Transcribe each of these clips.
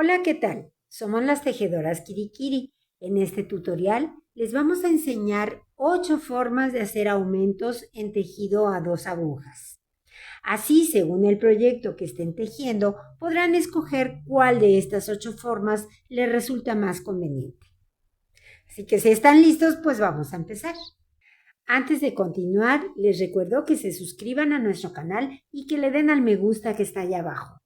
Hola, ¿qué tal? Somos las tejedoras Kirikiri. En este tutorial les vamos a enseñar 8 formas de hacer aumentos en tejido a 2 agujas. Así, según el proyecto que estén tejiendo, podrán escoger cuál de estas 8 formas les resulta más conveniente. Así que si están listos, pues vamos a empezar. Antes de continuar, les recuerdo que se suscriban a nuestro canal y que le den al me gusta que está allá abajo.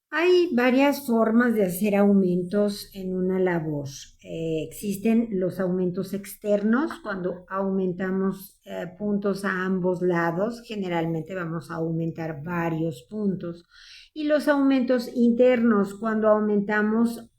Hay varias formas de hacer aumentos en una labor. Existen los aumentos externos, cuando aumentamos puntos a ambos lados, generalmente vamos a aumentar varios puntos. Y los aumentos internos, cuando aumentamos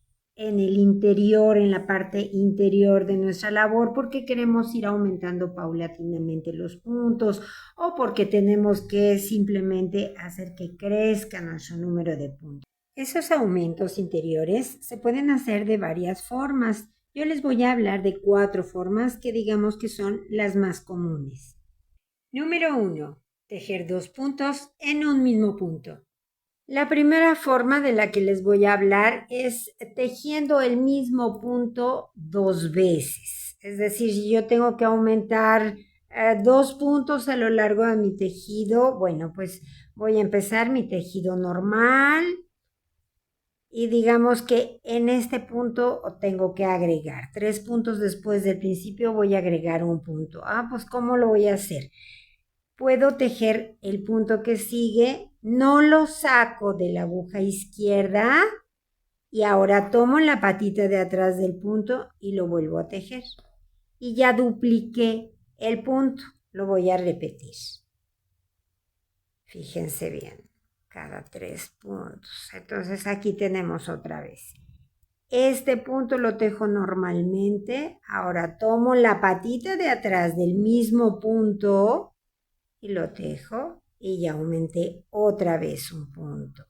en el interior, en la parte interior de nuestra labor, porque queremos ir aumentando paulatinamente los puntos o porque tenemos que simplemente hacer que crezca nuestro número de puntos. Esos aumentos interiores se pueden hacer de varias formas. Yo les voy a hablar de 4 formas que digamos que son las más comunes. Número 1. Tejer 2 puntos en un mismo punto. La primera forma de la que les voy a hablar es tejiendo el mismo punto 2 veces. Es decir, si yo tengo que aumentar 2 puntos a lo largo de mi tejido, bueno, pues voy a empezar mi tejido normal y digamos que en este punto tengo que agregar 3 puntos después del principio, voy a agregar un punto. Pues ¿cómo lo voy a hacer? Puedo tejer el punto que sigue, no lo saco de la aguja izquierda y ahora tomo la patita de atrás del punto y lo vuelvo a tejer. Y ya dupliqué el punto, lo voy a repetir. Fíjense bien, cada 3 puntos. Entonces aquí tenemos otra vez. Este punto lo tejo normalmente, ahora tomo la patita de atrás del mismo punto y lo tejo y ya aumenté otra vez un punto.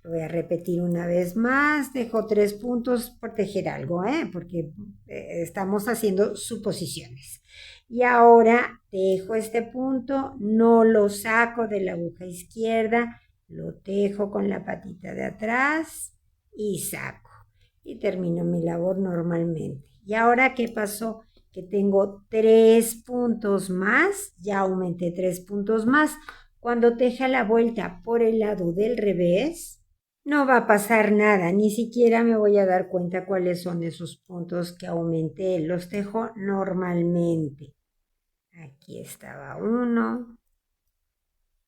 Lo voy a repetir una vez más, dejo 3 puntos por tejer algo, porque estamos haciendo suposiciones. Y ahora tejo este punto, no lo saco de la aguja izquierda, lo tejo con la patita de atrás y saco. Y termino mi labor normalmente. ¿Y ahora qué pasó? Que tengo 3 puntos más, ya aumenté 3 puntos más. Cuando teja la vuelta por el lado del revés, no va a pasar nada, ni siquiera me voy a dar cuenta cuáles son esos puntos que aumenté, los tejo normalmente. Aquí estaba uno,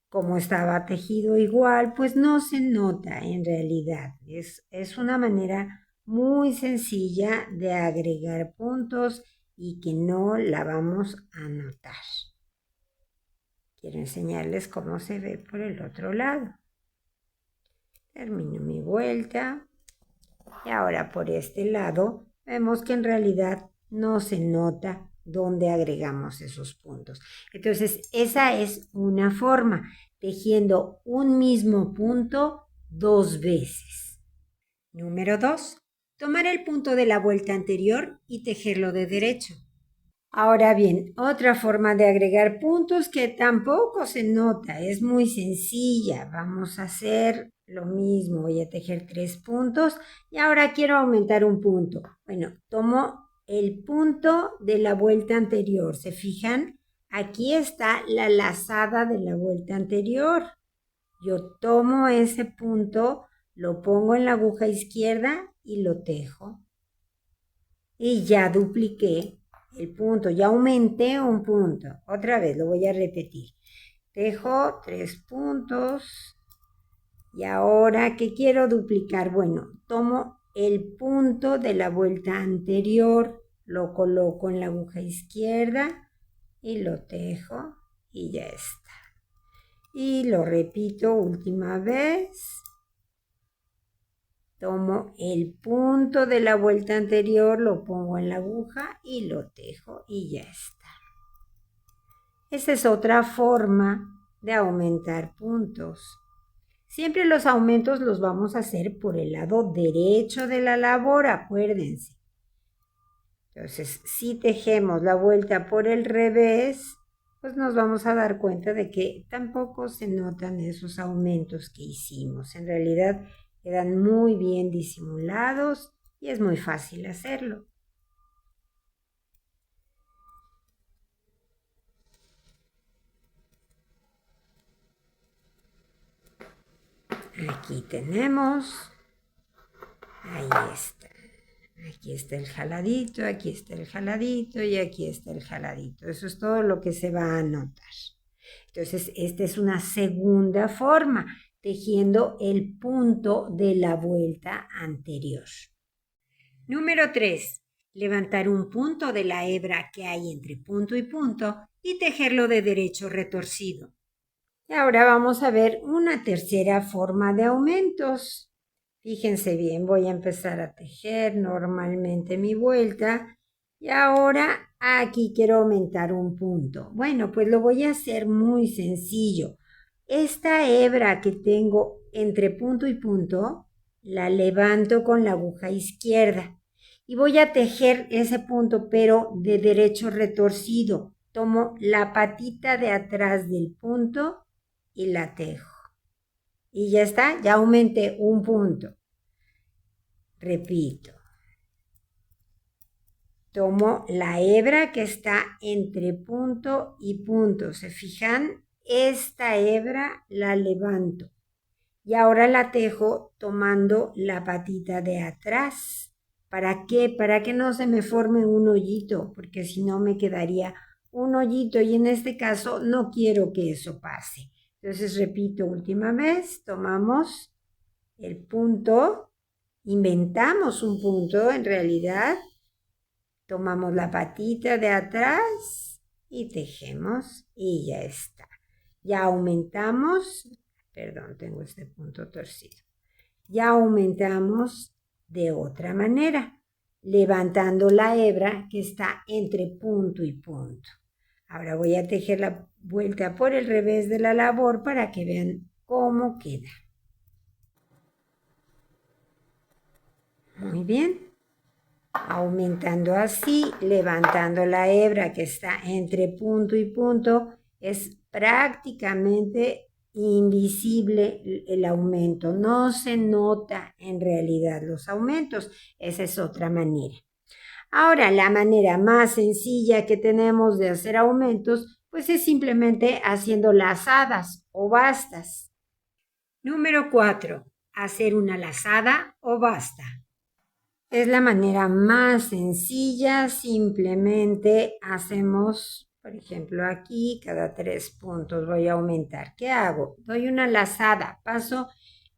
como estaba tejido igual, pues no se nota en realidad, es una manera muy sencilla de agregar puntos y que no la vamos a notar. Quiero enseñarles cómo se ve por el otro lado. Termino mi vuelta y ahora por este lado vemos que en realidad no se nota dónde agregamos esos puntos. Entonces esa es una forma, tejiendo un mismo punto 2 veces. Número 2. Tomar el punto de la vuelta anterior y tejerlo de derecho. Ahora bien, otra forma de agregar puntos que tampoco se nota, es muy sencilla. Vamos a hacer lo mismo, voy a tejer 3 puntos y ahora quiero aumentar un punto. Bueno, tomo el punto de la vuelta anterior, ¿se fijan? Aquí está la lazada de la vuelta anterior. Yo tomo ese punto, lo pongo en la aguja izquierda y lo tejo. Y ya dupliqué el punto, ya aumenté un punto. Otra vez lo voy a repetir. Tejo 3 puntos. Y ahora, ¿qué quiero duplicar? Bueno, tomo el punto de la vuelta anterior, lo coloco en la aguja izquierda y lo tejo y ya está. Y lo repito última vez. Tomo el punto de la vuelta anterior, lo pongo en la aguja y lo tejo y ya está. Esa es otra forma de aumentar puntos. Siempre los aumentos los vamos a hacer por el lado derecho de la labor, acuérdense. Entonces, si tejemos la vuelta por el revés, pues nos vamos a dar cuenta de que tampoco se notan esos aumentos que hicimos. En realidad Quedan muy bien disimulados y es muy fácil hacerlo. Aquí tenemos, ahí está. Aquí está el jaladito, aquí está el jaladito y aquí está el jaladito. Eso es todo lo que se va a notar. Entonces, esta es una segunda forma, tejiendo el punto de la vuelta anterior. Número 3. Levantar un punto de la hebra que hay entre punto y tejerlo de derecho retorcido. Y ahora vamos a ver una tercera forma de aumentos. Fíjense bien, voy a empezar a tejer normalmente mi vuelta y ahora aquí quiero aumentar un punto. Bueno, pues lo voy a hacer muy sencillo. Esta hebra que tengo entre punto y punto, la levanto con la aguja izquierda y voy a tejer ese punto, pero de derecho retorcido. Tomo la patita de atrás del punto y la tejo. Y ya está, ya aumenté un punto. Repito. Tomo la hebra que está entre punto y punto. ¿Se fijan? Esta hebra la levanto. Y ahora la tejo tomando la patita de atrás. ¿Para qué? Para que no se me forme un hoyito, porque si no me quedaría un hoyito y en este caso no quiero que eso pase. Entonces repito, última vez, tomamos el punto, inventamos un punto en realidad, tomamos la patita de atrás y tejemos y ya está. Ya aumentamos, perdón, tengo este punto torcido. Ya aumentamos de otra manera, levantando la hebra que está entre punto y punto. Ahora voy a tejer la vuelta por el revés de la labor para que vean cómo queda. Muy bien. Aumentando así, levantando la hebra que está entre punto y punto, es prácticamente invisible el aumento. No se nota en realidad los aumentos. Esa es otra manera. Ahora, la manera más sencilla que tenemos de hacer aumentos, pues es simplemente haciendo lazadas o bastas. Número 4. Hacer una lazada o basta. Es la manera más sencilla, simplemente hacemos, por ejemplo, aquí cada 3 puntos voy a aumentar. ¿Qué hago? Doy una lazada, paso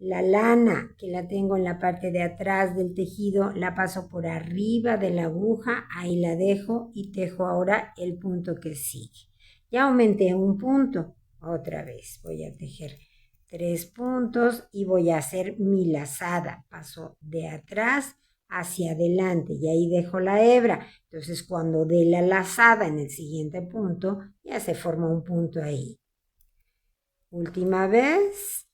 la lana que la tengo en la parte de atrás del tejido, la paso por arriba de la aguja, ahí la dejo y tejo ahora el punto que sigue. Ya aumenté un punto, otra vez voy a tejer 3 puntos y voy a hacer mi lazada, paso de atrás hacia adelante y ahí dejo la hebra. Entonces cuando dé la lazada en el siguiente punto, ya se forma un punto ahí. Última vez,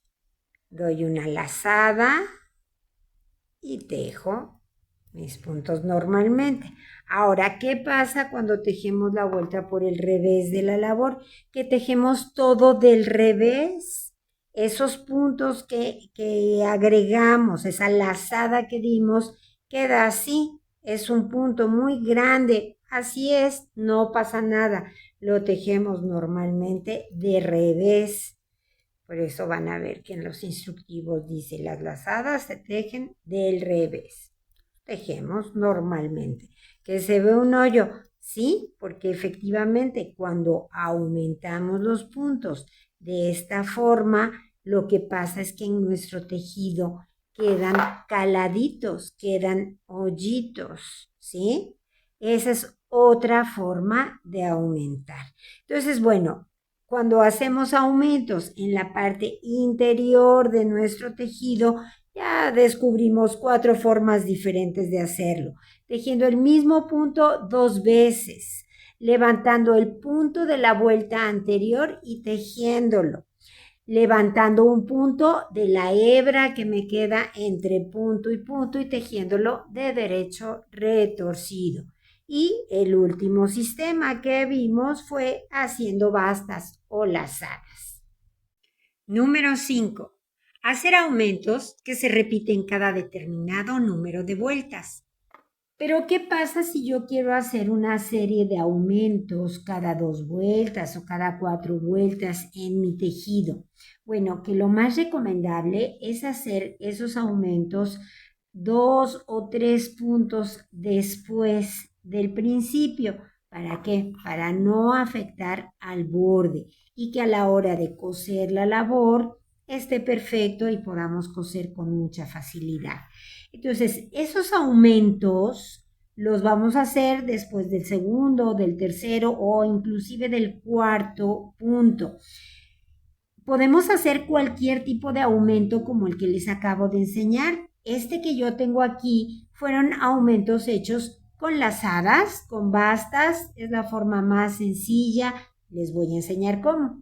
doy una lazada y tejo mis puntos normalmente. Ahora, ¿qué pasa cuando tejemos la vuelta por el revés de la labor? Que tejemos todo del revés. Esos puntos que agregamos, esa lazada que dimos, queda así, es un punto muy grande, así es, no pasa nada, lo tejemos normalmente de revés. Por eso van a ver que en los instructivos dice las lazadas se tejen del revés. Tejemos normalmente. ¿Que se ve un hoyo? Sí, porque efectivamente cuando aumentamos los puntos de esta forma, lo que pasa es que en nuestro tejido quedan caladitos, quedan hoyitos, ¿sí? Esa es otra forma de aumentar. Entonces, bueno, cuando hacemos aumentos en la parte interior de nuestro tejido, ya descubrimos 4 formas diferentes de hacerlo. Tejiendo el mismo punto 2 veces, levantando el punto de la vuelta anterior y tejiéndolo, levantando un punto de la hebra que me queda entre punto y tejiéndolo de derecho retorcido. Y el último sistema que vimos fue haciendo bastas o lazadas. Número 5. hacer aumentos que se repiten cada determinado número de vueltas. Pero ¿qué pasa si yo quiero hacer una serie de aumentos cada 2 vueltas o cada 4 vueltas en mi tejido? Bueno, que lo más recomendable es hacer esos aumentos 2 o 3 puntos después del principio. ¿Para qué? Para no afectar al borde y que a la hora de coser la labor esté perfecto y podamos coser con mucha facilidad. Entonces, esos aumentos los vamos a hacer después del segundo, del tercero o inclusive del cuarto punto. Podemos hacer cualquier tipo de aumento como el que les acabo de enseñar. Este que yo tengo aquí fueron aumentos hechos con lazadas, con bastas. Es la forma más sencilla. Les voy a enseñar cómo.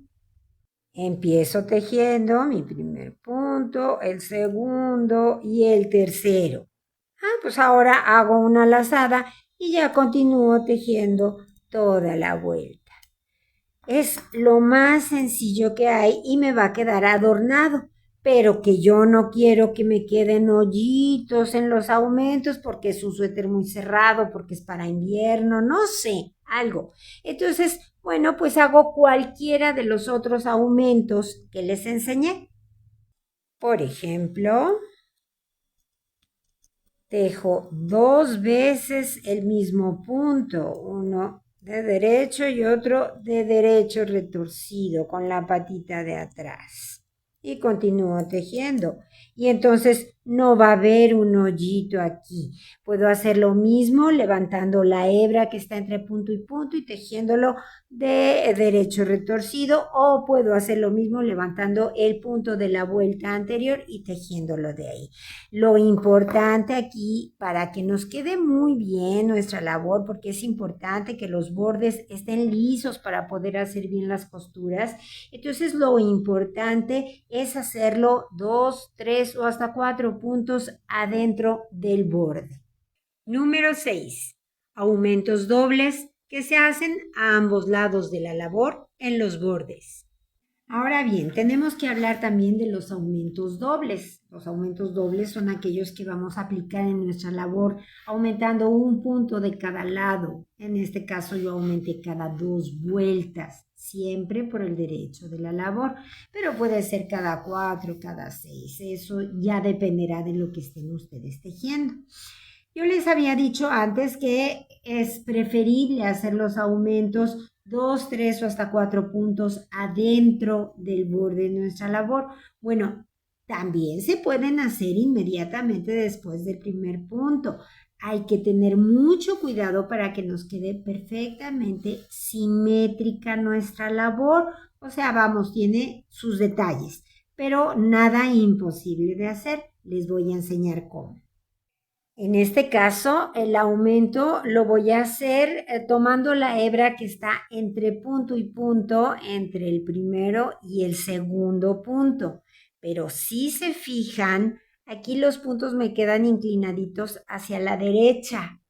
Empiezo tejiendo mi primer punto, el segundo y el tercero. Pues ahora hago una lazada y ya continúo tejiendo toda la vuelta. Es lo más sencillo que hay y me va a quedar adornado, pero que yo no quiero que me queden hoyitos en los aumentos porque es un suéter muy cerrado, porque es para invierno, no sé, algo. Entonces, bueno, pues hago cualquiera de los otros aumentos que les enseñé. Por ejemplo, tejo 2 veces el mismo punto, uno de derecho y otro de derecho retorcido con la patita de atrás. Y continúo tejiendo. Y entonces no va a haber un hoyito aquí. Puedo hacer lo mismo levantando la hebra que está entre punto y tejiéndolo de derecho retorcido, o puedo hacer lo mismo levantando el punto de la vuelta anterior y tejiéndolo de ahí. Lo importante aquí, para que nos quede muy bien nuestra labor, porque es importante que los bordes estén lisos para poder hacer bien las costuras, entonces lo importante es hacerlo 2, 3 o hasta 4 puntos adentro del borde. Número 6. Aumentos dobles que se hacen a ambos lados de la labor en los bordes. Ahora bien, tenemos que hablar también de los aumentos dobles. Los aumentos dobles son aquellos que vamos a aplicar en nuestra labor aumentando un punto de cada lado. En este caso yo aumenté cada 2 vueltas, siempre por el derecho de la labor, pero puede ser cada 4, cada 6. Eso ya dependerá de lo que estén ustedes tejiendo. Yo les había dicho antes que es preferible hacer los aumentos 2, 3 o hasta 4 puntos adentro del borde de nuestra labor. Bueno, también se pueden hacer inmediatamente después del primer punto. Hay que tener mucho cuidado para que nos quede perfectamente simétrica nuestra labor. O sea, vamos, tiene sus detalles, pero nada imposible de hacer. Les voy a enseñar cómo. En este caso, el aumento lo voy a hacer tomando la hebra que está entre punto y punto, entre el primero y el segundo punto. Pero si se fijan, aquí los puntos me quedan inclinaditos hacia la derecha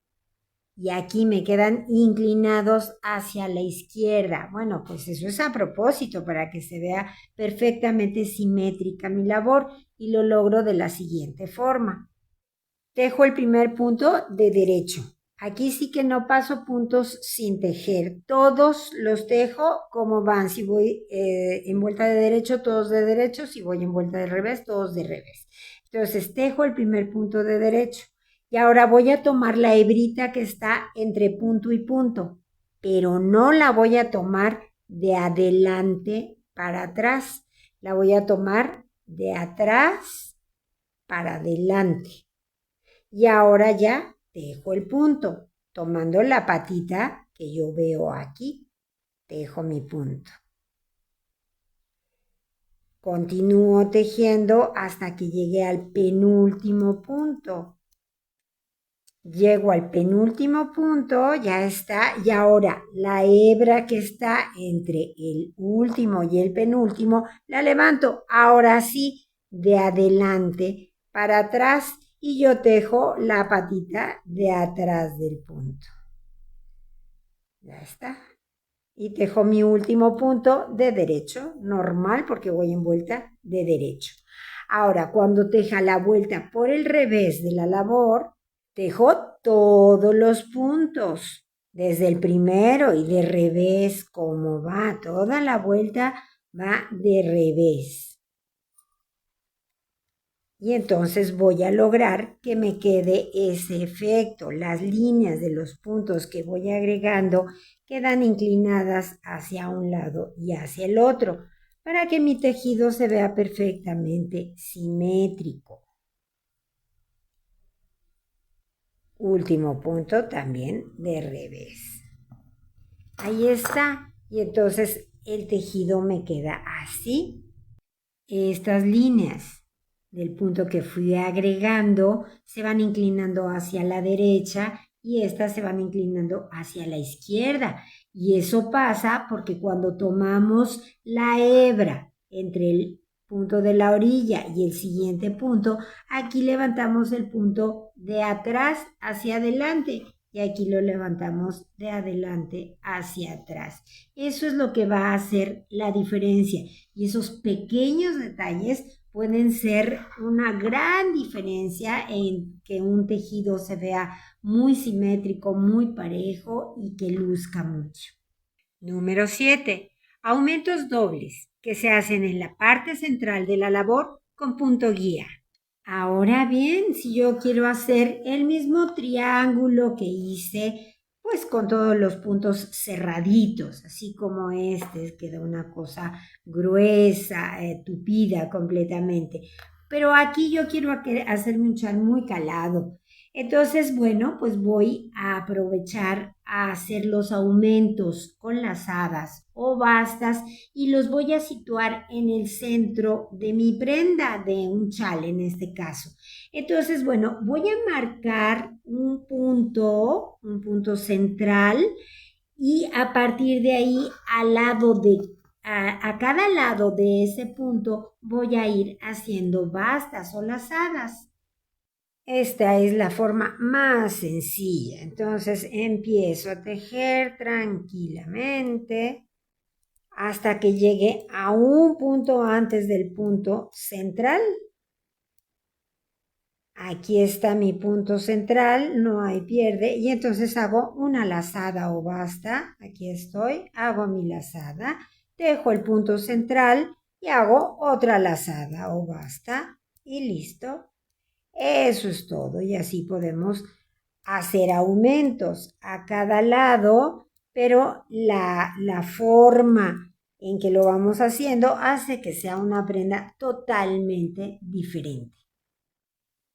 y aquí me quedan inclinados hacia la izquierda. Bueno, pues eso es a propósito para que se vea perfectamente simétrica mi labor y lo logro de la siguiente forma. Tejo el primer punto de derecho. Aquí sí que no paso puntos sin tejer. Todos los tejo como van. Si voy en vuelta de derecho, todos de derecho. Si voy en vuelta de revés, todos de revés. Entonces tejo el primer punto de derecho. Y ahora voy a tomar la hebrita que está entre punto y punto. Pero no la voy a tomar de adelante para atrás. La voy a tomar de atrás para adelante. Y ahora ya tejo el punto, tomando la patita que yo veo aquí. Tejo mi punto. Continúo tejiendo hasta que llegue al penúltimo punto. Llego al penúltimo punto, ya está. Y ahora la hebra que está entre el último y el penúltimo, la levanto. Ahora sí, de adelante para atrás. Y yo tejo la patita de atrás del punto. Ya está. Y tejo mi último punto de derecho, normal porque voy en vuelta de derecho. Ahora, cuando teja la vuelta por el revés de la labor, tejo todos los puntos, desde el primero y de revés, como va, toda la vuelta va de revés. Y entonces voy a lograr que me quede ese efecto. Las líneas de los puntos que voy agregando quedan inclinadas hacia un lado y hacia el otro, para que mi tejido se vea perfectamente simétrico. Último punto también de revés. Ahí está. Y entonces el tejido me queda así. Estas líneas del punto que fui agregando se van inclinando hacia la derecha y estas se van inclinando hacia la izquierda. Y eso pasa porque cuando tomamos la hebra entre el punto de la orilla y el siguiente punto, aquí levantamos el punto de atrás hacia adelante y aquí lo levantamos de adelante hacia atrás. Eso es lo que va a hacer la diferencia y esos pequeños detalles pueden ser una gran diferencia en que un tejido se vea muy simétrico, muy parejo y que luzca mucho. Número 7. Aumentos dobles que se hacen en la parte central de la labor con punto guía. Ahora bien, si yo quiero hacer el mismo triángulo que hice, pues con todos los puntos cerraditos, así como este, queda una cosa gruesa, tupida completamente. Pero aquí yo quiero hacerme un chal muy calado. Entonces, bueno, pues voy a aprovechar a hacer los aumentos con lazadas o bastas y los voy a situar en el centro de mi prenda, de un chal en este caso. Entonces, bueno, voy a marcar un punto central y a partir de ahí a cada lado de ese punto voy a ir haciendo bastas o lazadas. Esta es la forma más sencilla. Entonces empiezo a tejer tranquilamente hasta que llegue a un punto antes del punto central. Aquí está mi punto central, no hay pierde. Y entonces hago una lazada o basta. Aquí estoy, hago mi lazada, dejo el punto central y hago otra lazada o basta. Y listo. Eso es todo y así podemos hacer aumentos a cada lado, pero la forma en que lo vamos haciendo hace que sea una prenda totalmente diferente.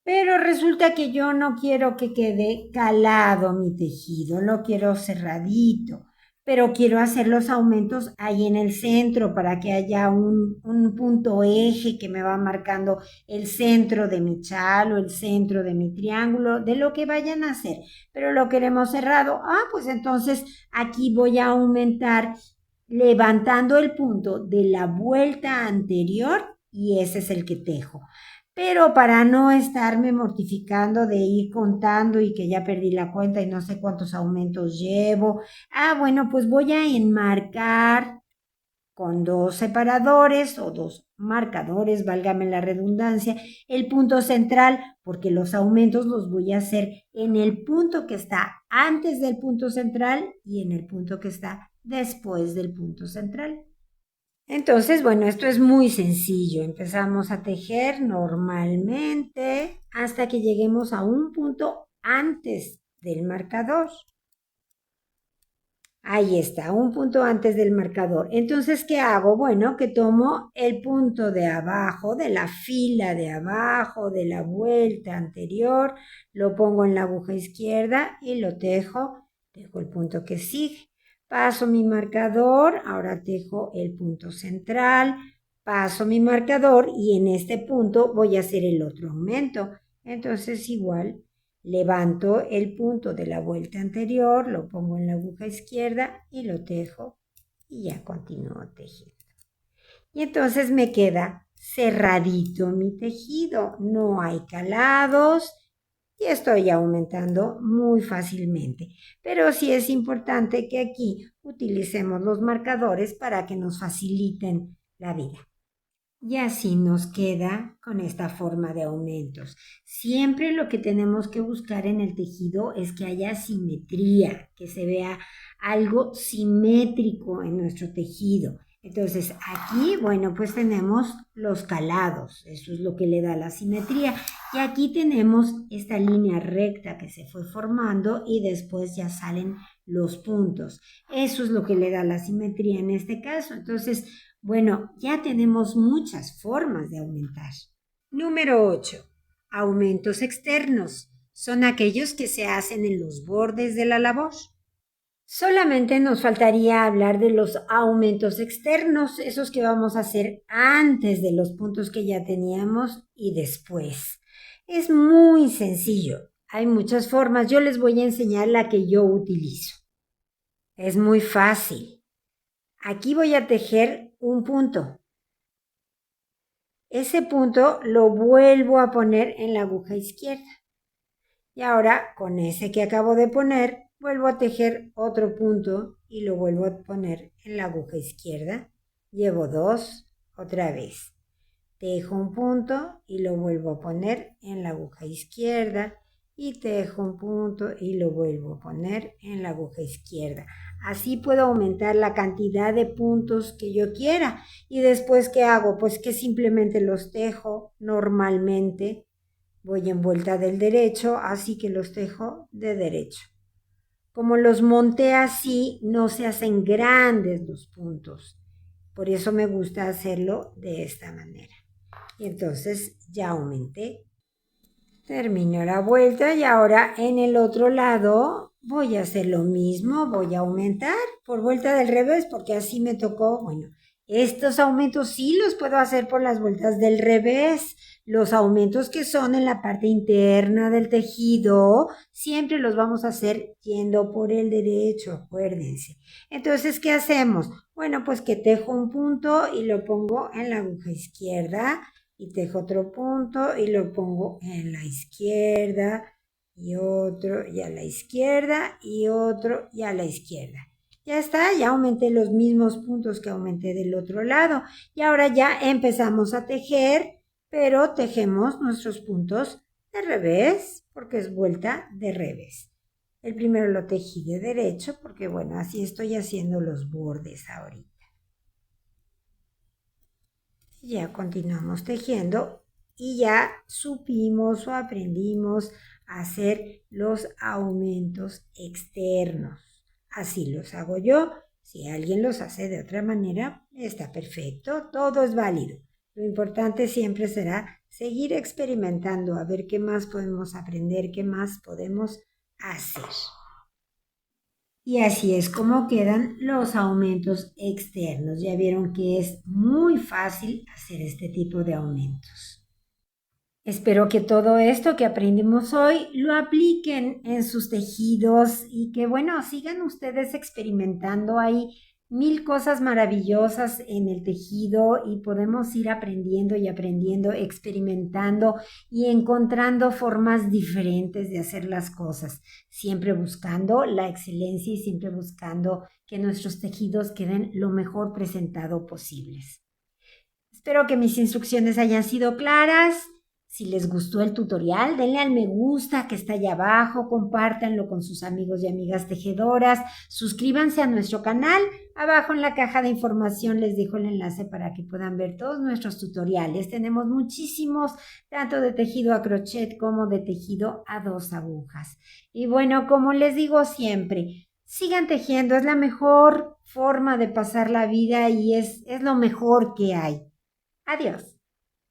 Pero resulta que yo no quiero que quede calado mi tejido, lo quiero cerradito, pero quiero hacer los aumentos ahí en el centro para que haya un punto eje que me va marcando el centro de mi chal o el centro de mi triángulo, de lo que vayan a hacer. Pero lo queremos cerrado. Pues entonces aquí voy a aumentar levantando el punto de la vuelta anterior y ese es el que tejo. Pero para no estarme mortificando de ir contando y que ya perdí la cuenta y no sé cuántos aumentos llevo, bueno, pues voy a enmarcar con 2 separadores o 2 marcadores, válgame la redundancia, el punto central, porque los aumentos los voy a hacer en el punto que está antes del punto central y en el punto que está después del punto central. Entonces, bueno, esto es muy sencillo. Empezamos a tejer normalmente hasta que lleguemos a un punto antes del marcador. Ahí está, un punto antes del marcador. Entonces, ¿qué hago? Bueno, que tomo el punto de abajo, de la fila de abajo, de la vuelta anterior, lo pongo en la aguja izquierda y lo tejo el punto que sigue. Paso mi marcador, ahora tejo el punto central, paso mi marcador y en este punto voy a hacer el otro aumento. Entonces, igual levanto el punto de la vuelta anterior, lo pongo en la aguja izquierda y lo tejo y ya continúo tejiendo. Y entonces me queda cerradito mi tejido, no hay calados y estoy aumentando muy fácilmente. Pero sí es importante que aquí utilicemos los marcadores para que nos faciliten la vida. Y así nos queda con esta forma de aumentos. Siempre lo que tenemos que buscar en el tejido es que haya simetría, que se vea algo simétrico en nuestro tejido. Entonces aquí, bueno, pues tenemos los calados, eso es lo que le da la simetría. Y aquí tenemos esta línea recta que se fue formando y después ya salen los puntos. Eso es lo que le da la simetría en este caso. Entonces, bueno, ya tenemos muchas formas de aumentar. Número 8. Aumentos externos. Son aquellos que se hacen en los bordes de la labor. Solamente nos faltaría hablar de los aumentos externos, esos que vamos a hacer antes de los puntos que ya teníamos y después. Es muy sencillo. Hay muchas formas. Yo les voy a enseñar la que yo utilizo. Es muy fácil. Aquí voy a tejer un punto. Ese punto lo vuelvo a poner en la aguja izquierda. Y ahora con ese que acabo de poner, vuelvo a tejer otro punto y lo vuelvo a poner en la aguja izquierda. Llevo 2 otra vez. Tejo un punto y lo vuelvo a poner en la aguja izquierda. Y tejo un punto y lo vuelvo a poner en la aguja izquierda. Así puedo aumentar la cantidad de puntos que yo quiera. Y después, ¿qué hago? Pues que simplemente los tejo normalmente. Voy en vuelta del derecho, así que los tejo de derecho. Como los monté así, no se hacen grandes los puntos. Por eso me gusta hacerlo de esta manera. Y entonces ya aumenté. Termino la vuelta y ahora en el otro lado voy a hacer lo mismo. Voy a aumentar por vuelta del revés porque así me tocó. Bueno, estos aumentos sí los puedo hacer por las vueltas del revés. Los aumentos que son en la parte interna del tejido, siempre los vamos a hacer yendo por el derecho, acuérdense. Entonces, ¿qué hacemos? Bueno, pues que tejo un punto y lo pongo en la aguja izquierda y tejo otro punto y lo pongo en la izquierda y otro y a la izquierda y otro y a la izquierda. Ya está, ya aumenté los mismos puntos que aumenté del otro lado y ahora ya empezamos a tejer, pero tejemos nuestros puntos de revés porque es vuelta de revés. El primero lo tejí de derecho porque bueno, así estoy haciendo los bordes ahorita. Ya continuamos tejiendo y ya supimos o aprendimos a hacer los aumentos externos. Así los hago yo. Si alguien los hace de otra manera, está perfecto, todo es válido. Lo importante siempre será seguir experimentando, a ver qué más podemos aprender, qué más podemos hacer. Y así es como quedan los aumentos externos. Ya vieron que es muy fácil hacer este tipo de aumentos. Espero que todo esto que aprendimos hoy lo apliquen en sus tejidos y que, bueno, sigan ustedes experimentando. Hay mil cosas maravillosas en el tejido y podemos ir aprendiendo y aprendiendo, experimentando y encontrando formas diferentes de hacer las cosas, siempre buscando la excelencia y siempre buscando que nuestros tejidos queden lo mejor presentado posibles. Espero que mis instrucciones hayan sido claras. Si les gustó el tutorial, denle al me gusta que está allá abajo, compártanlo con sus amigos y amigas tejedoras, suscríbanse a nuestro canal. Abajo en la caja de información les dejo el enlace para que puedan ver todos nuestros tutoriales. Tenemos muchísimos, tanto de tejido a crochet como de tejido a 2 agujas. Y bueno, como les digo siempre, sigan tejiendo, es la mejor forma de pasar la vida y es lo mejor que hay. Adiós.